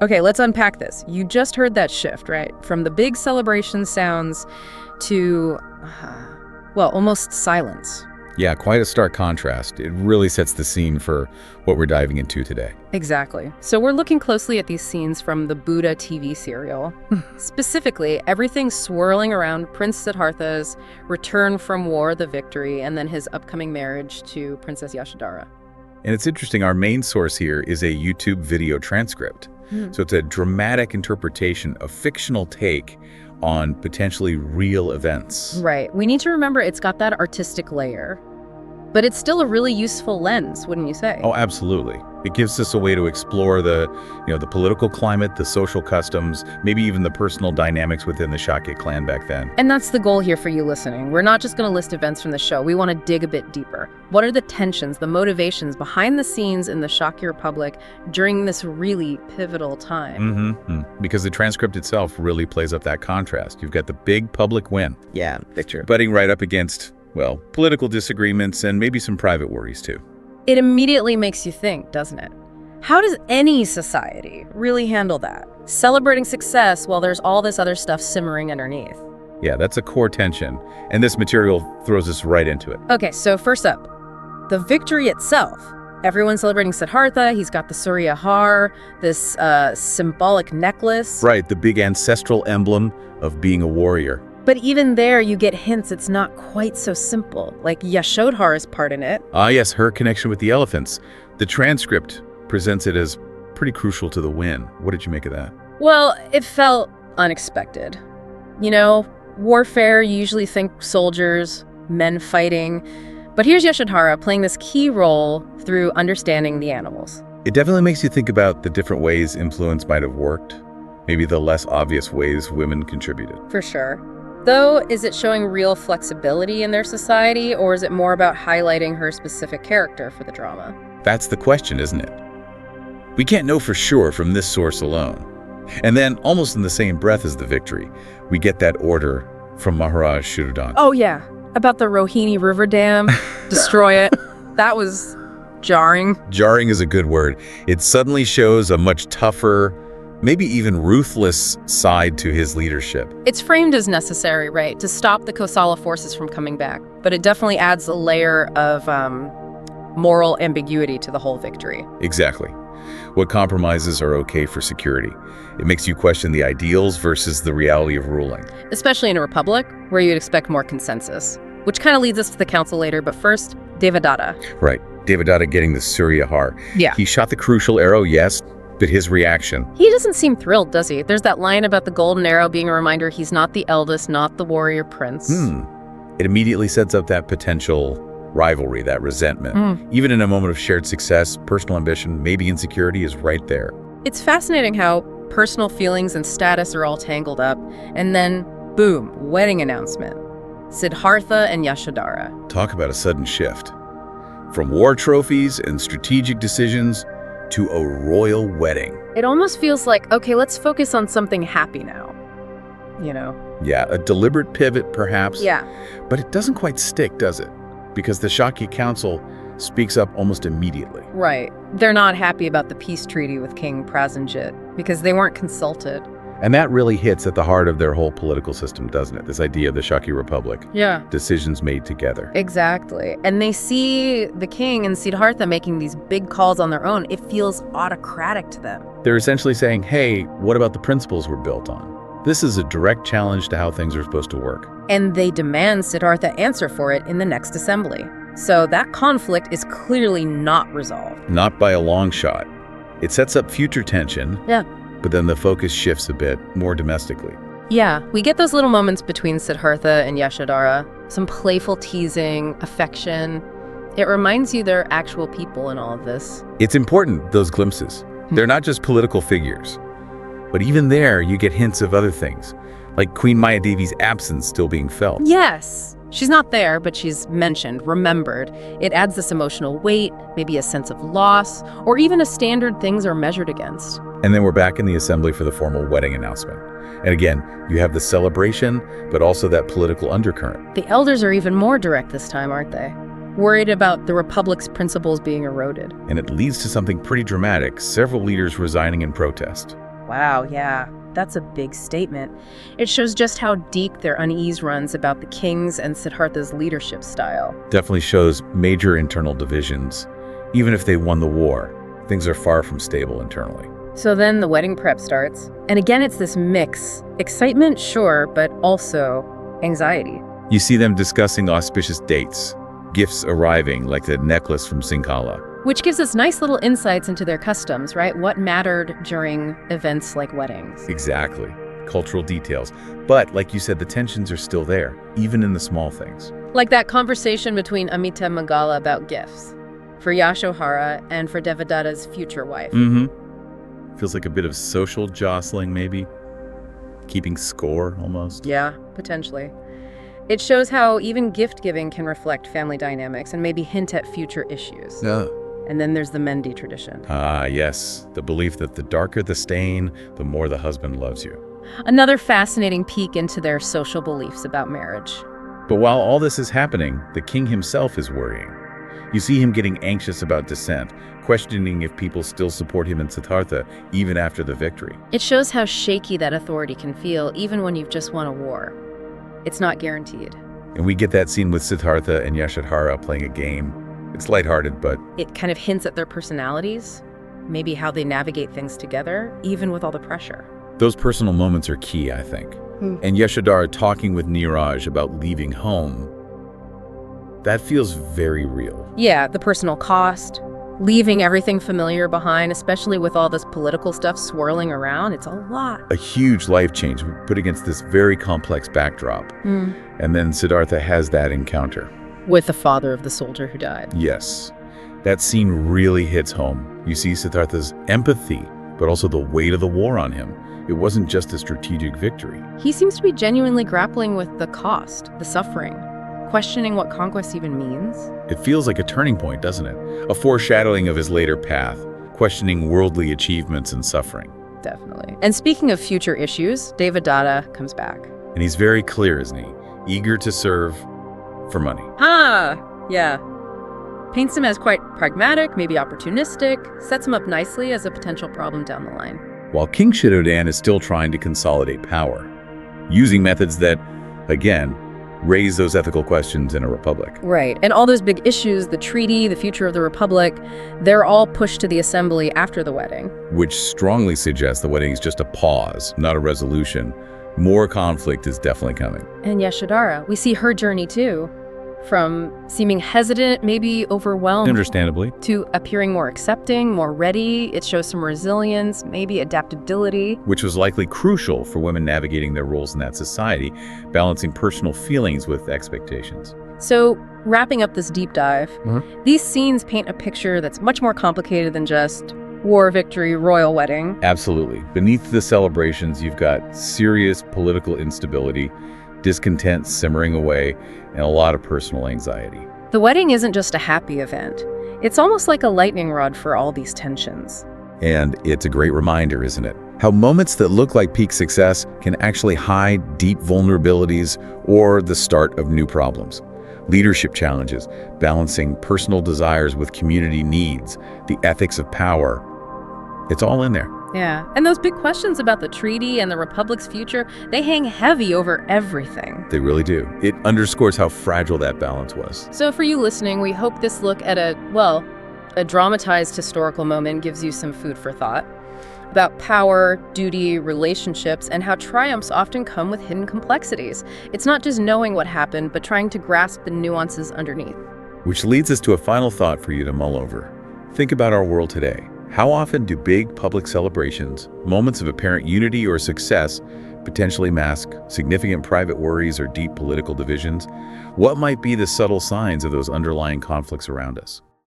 Okay, let's unpack this. You just heard that shift, right? From the big celebration sounds to, well, almost silence. Yeah, quite a stark contrast. It really sets the scene for what we're diving into today. Exactly. So we're looking closely at these scenes from the Buddha TV serial. Specifically, everything swirling around Prince Siddhartha's return from war, the victory, and then his upcoming marriage to Princess Yashodhara. And it's interesting, our main source here is a YouTube video transcript. So it's a dramatic interpretation, a fictional take on potentially real events. Right. We need to remember it's got that artistic layer. But it's still a really useful lens, wouldn't you say? Oh, absolutely. It gives us a way to explore the political climate, the social customs, maybe even the personal dynamics within the Shakya clan back then. And that's the goal here for you listening. We're not just going to list events from the show. We want to dig a bit deeper. What are the tensions, the motivations behind the scenes in the Shakya Republic during this really pivotal time? Because the transcript itself really plays up that contrast. You've got the big public win. Yeah, picture. Butting right up against, well, political disagreements and maybe some private worries too. It immediately makes you think, doesn't it? How does any society really handle that? Celebrating success while there's all this other stuff simmering underneath. Yeah, that's a core tension, and this material throws us right into it. Okay, so first up, the victory itself. Everyone's celebrating Siddhartha. He's got the Surya Har, this symbolic necklace. Right, the big ancestral emblem of being a warrior. But even there, you get hints it's not quite so simple, like Yashodhara's part in it. Ah, yes, her connection with the elephants. The transcript presents it as pretty crucial to the win. What did you make of that? Well, it felt unexpected. You know, warfare, you usually think soldiers, men fighting. But here's Yashodhara playing this key role through understanding the animals. It definitely makes you think about the different ways influence might have worked. Maybe the less obvious ways women contributed. For sure. Though, is it showing real flexibility in their society, or is it more about highlighting her specific character for the drama? That's the question, isn't it? We can't know for sure from this source alone. And then, almost in the same breath as the victory, we get that order from Maharaj Shuddhodhan. Oh yeah, about the Rohini River Dam, destroy it. That was jarring. Jarring is a good word. It suddenly shows a much tougher, maybe even ruthless side to his leadership. It's framed as necessary, right, to stop the Kosala forces from coming back, but it definitely adds a layer of moral ambiguity to the whole victory. Exactly. What compromises are okay for security? It makes you question the ideals versus the reality of ruling. Especially in a republic, where you'd expect more consensus. Which kind of leads us to the council later, but first, Devadatta. Right. Devadatta getting the Surya Har. Yeah. He shot the crucial arrow, yes, but his reaction. He doesn't seem thrilled, does he? There's that line about the golden arrow being a reminder he's not the eldest, not the warrior prince. It immediately sets up that potential rivalry, that resentment. Even in a moment of shared success, personal ambition, maybe insecurity is right there. It's fascinating how personal feelings and status are all tangled up, and then, boom, wedding announcement. Siddhartha and Yashodhara. Talk about a sudden shift. From war trophies and strategic decisions to a royal wedding. It almost feels like, okay, let's focus on something happy now. You know? Yeah, a deliberate pivot, perhaps. Yeah. But it doesn't quite stick, does it? Because the Shakya Council speaks up almost immediately. Right. They're not happy about the peace treaty with King Prasenjit because they weren't consulted. And that really hits at the heart of their whole political system, doesn't it? This idea of the Shakya Republic. Yeah. Decisions made together. Exactly. And they see the king and Siddhartha making these big calls on their own. It feels autocratic to them. They're essentially saying, hey, what about the principles we're built on? This is a direct challenge to how things are supposed to work. And they demand Siddhartha answer for it in the next assembly. So that conflict is clearly not resolved. Not by a long shot. It sets up future tension. Yeah. But then the focus shifts a bit more domestically. Yeah, we get those little moments between Siddhartha and Yashodhara, some playful teasing, affection. It reminds you they're actual people in all of this. It's important, those glimpses. They're not just political figures. But even there, you get hints of other things, like Queen Maya Devi's absence still being felt. Yes. She's not there, but she's mentioned, remembered. It adds this emotional weight, maybe a sense of loss, or even a standard things are measured against. And then we're back in the assembly for the formal wedding announcement. And again, you have the celebration, but also that political undercurrent. The elders are even more direct this time, aren't they? Worried about the Republic's principles being eroded. And it leads to something pretty dramatic, several leaders resigning in protest. Wow, yeah, that's a big statement. It shows just how deep their unease runs about the king's and Siddhartha's leadership style. Definitely shows major internal divisions. Even if they won the war, things are far from stable internally. So then the wedding prep starts. And again, it's this mix. Excitement, sure, but also anxiety. You see them discussing auspicious dates, gifts arriving like the necklace from Sinkala. Which gives us nice little insights into their customs, right? What mattered during events like weddings. Exactly. Cultural details. But like you said, the tensions are still there, even in the small things. Like that conversation between Amita and Mangala about gifts for Yashodhara and for Devadatta's future wife. Feels like a bit of social jostling, maybe. Keeping score, almost. Yeah, potentially. It shows how even gift-giving can reflect family dynamics and maybe hint at future issues. Yeah. And then there's the Mendi tradition. Ah, yes. The belief that the darker the stain, the more the husband loves you. Another fascinating peek into their social beliefs about marriage. But while all this is happening, the king himself is worrying. You see him getting anxious about dissent, questioning if people still support him in Siddhartha even after the victory. It shows how shaky that authority can feel even when you've just won a war. It's not guaranteed. And we get that scene with Siddhartha and Yashodhara playing a game. It's lighthearted, but It kind of hints at their personalities, maybe how they navigate things together, even with all the pressure. those personal moments are key, I think. And Yashodhara talking with Neeraj about leaving home, that feels very real. Yeah, the personal cost, leaving everything familiar behind, especially with all this political stuff swirling around, it's a lot. A huge life change put against this very complex backdrop. And then Siddhartha has that encounter. With the father of the soldier who died. Yes. That scene really hits home. You see Siddhartha's empathy, but also the weight of the war on him. It wasn't just a strategic victory. He seems to be genuinely grappling with the cost, the suffering, questioning what conquest even means. It feels like a turning point, doesn't it? A foreshadowing of his later path, questioning worldly achievements and suffering. Definitely. And speaking of future issues, Devadatta comes back. And he's very clear, isn't he? Eager to serve for money. Yeah. Paints him as quite pragmatic, maybe opportunistic, sets him up nicely as a potential problem down the line. While King Shidodhan is still trying to consolidate power, using methods that, again, raise those ethical questions in a republic. Right. And all those big issues, the treaty, the future of the republic, they're all pushed to the assembly after the wedding. Which strongly suggests the wedding is just a pause, not a resolution. More conflict is definitely coming. And Yashodhara, we see her journey too. From seeming hesitant, maybe overwhelmed, Understandably. to appearing more accepting, more ready. It shows some resilience, maybe adaptability. Which was likely crucial for women navigating their roles in that society, balancing personal feelings with expectations. So, wrapping up this deep dive, these scenes paint a picture that's much more complicated than just war, victory, royal wedding. Absolutely. Beneath the celebrations, you've got serious political instability, discontent simmering away, and a lot of personal anxiety. The wedding isn't just a happy event. It's almost like a lightning rod for all these tensions. And it's a great reminder, isn't it? How moments that look like peak success can actually hide deep vulnerabilities or the start of new problems. Leadership challenges, balancing personal desires with community needs, the ethics of power. It's all in there. Yeah, and those big questions about the treaty and the Republic's future, they hang heavy over everything. They really do. It underscores how fragile that balance was. So for you listening, we hope this look at a dramatized historical moment gives you some food for thought about power, duty, relationships, and how triumphs often come with hidden complexities. It's not just knowing what happened, but trying to grasp the nuances underneath. Which leads us to a final thought for you to mull over. Think about our world today. How often do big public celebrations, moments of apparent unity or success, potentially mask significant private worries or deep political divisions? What might be the subtle signs of those underlying conflicts around us?